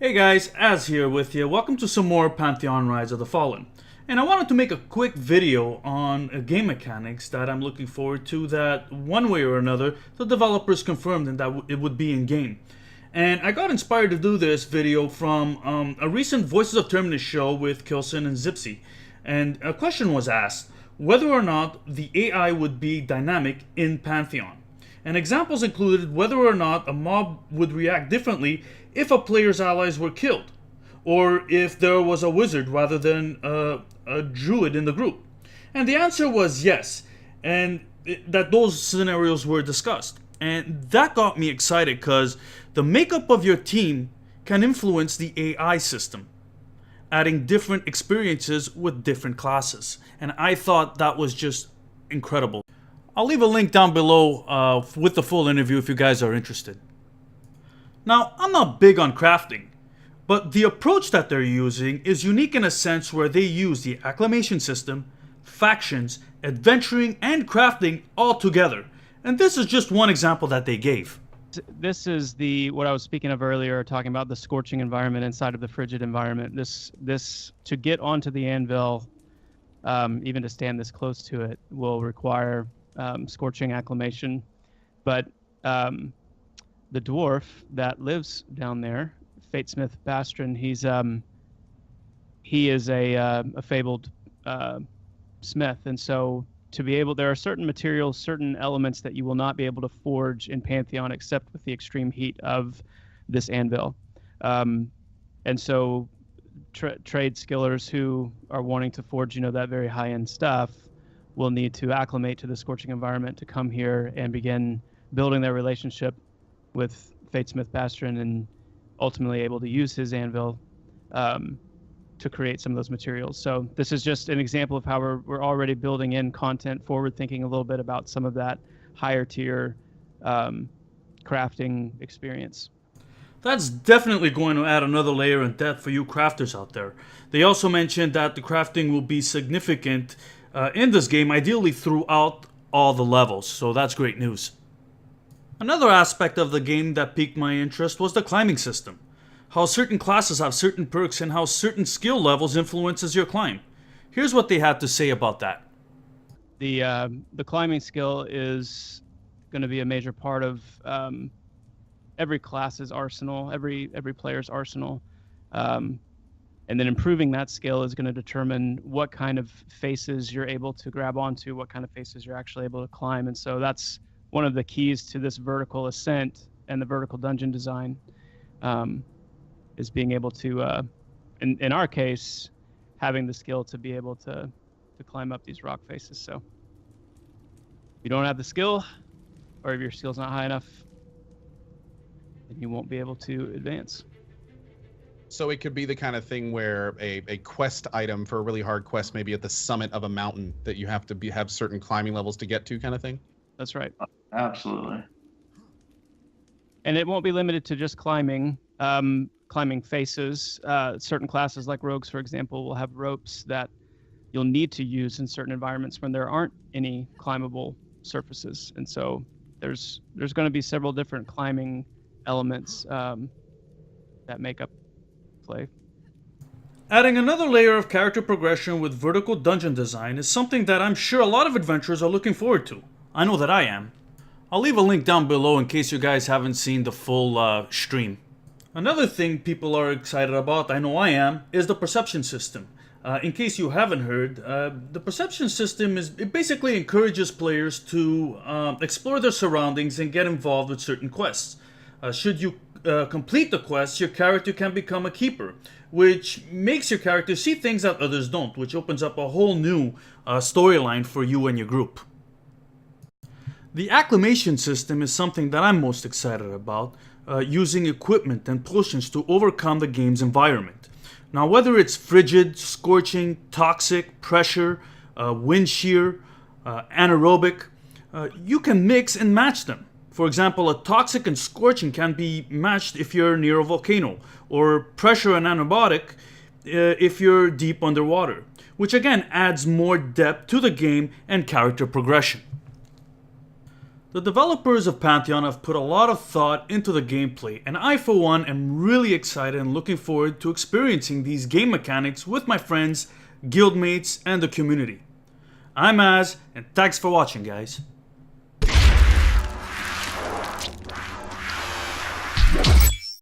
Hey guys, Az here with you. Welcome to some more Pantheon Rise of the Fallen. And I wanted to make a quick video on game mechanics that I'm looking forward to that one way or another the developers confirmed and that it would be in game. And I got inspired to do this video from a recent Voices of Terminus show with Kilson and Zipsy. And a question was asked whether or not the AI would be dynamic in Pantheon. And examples included whether or not a mob would react differently if a player's allies were killed, or if there was a wizard rather than a druid in the group. And the answer was yes, and that those scenarios were discussed. And that got me excited because the makeup of your team can influence the AI system, adding different experiences with different classes. And I thought that was just incredible. I'll leave a link down below with the full interview if you guys are interested. Now, I'm not big on crafting, but the approach that they're using is unique in a sense where they use the acclamation system, factions, adventuring, and crafting all together. And this is just one example that they gave. This is what I was speaking of earlier, talking about the scorching environment inside of the frigid environment. This to get onto the anvil, even to stand this close to it, will require scorching acclamation. But the dwarf that lives down there, Fatesmith Bastron, he is a fabled smith, and so to be able, there are certain materials, certain elements that you will not be able to forge in Pantheon except with the extreme heat of this anvil. And so trade skillers who are wanting to forge, that very high-end stuff will need to acclimate to the scorching environment to come here and begin building their relationship with Fatesmith Bastron and ultimately able to use his anvil to create some of those materials. So this is just an example of how we're already building in content, forward thinking a little bit about some of that higher tier crafting experience. That's definitely going to add another layer in depth for you crafters out there. They also mentioned that the crafting will be significant in this game, ideally throughout all the levels, so that's great news. Another aspect of the game that piqued my interest was the climbing system. How certain classes have certain perks and how certain skill levels influences your climb. Here's what they had to say about that. The climbing skill is going to be a major part of every class's arsenal, every player's arsenal. And then improving that skill is going to determine what kind of faces you're able to grab onto, what kind of faces you're actually able to climb. And so that's one of the keys to this vertical ascent and the vertical dungeon design, is being able to, in our case, having the skill to be able to climb up these rock faces. So if you don't have the skill, or if your skill's not high enough, then you won't be able to advance. So it could be the kind of thing where a quest item for a really hard quest may be at the summit of a mountain that you have to have certain climbing levels to get to, kind of thing? That's right. Absolutely. And it won't be limited to just climbing faces. Certain classes like rogues, for example, will have ropes that you'll need to use in certain environments when there aren't any climbable surfaces. And so there's going to be several different climbing elements that make up play. Adding another layer of character progression with vertical dungeon design is something that I'm sure a lot of adventurers are looking forward to. I know that I am. I'll leave a link down below in case you guys haven't seen the full stream. Another thing people are excited about, I know I am, is the perception system. In case you haven't heard, the perception system it basically encourages players to explore their surroundings and get involved with certain quests. Should you complete the quest, your character can become a keeper, which makes your character see things that others don't, which opens up a whole new storyline for you and your group. The acclamation system is something that I'm most excited about, using equipment and potions to overcome the game's environment. Now, whether it's frigid, scorching, toxic, pressure, wind shear, anaerobic, you can mix and match them. For example, a toxic and scorching can be matched if you're near a volcano, or pressure and anaerobic if you're deep underwater, which again adds more depth to the game and character progression. The developers of Pantheon have put a lot of thought into the gameplay, and I for one am really excited and looking forward to experiencing these game mechanics with my friends, guildmates, and the community. I'm Az, and thanks for watching, guys.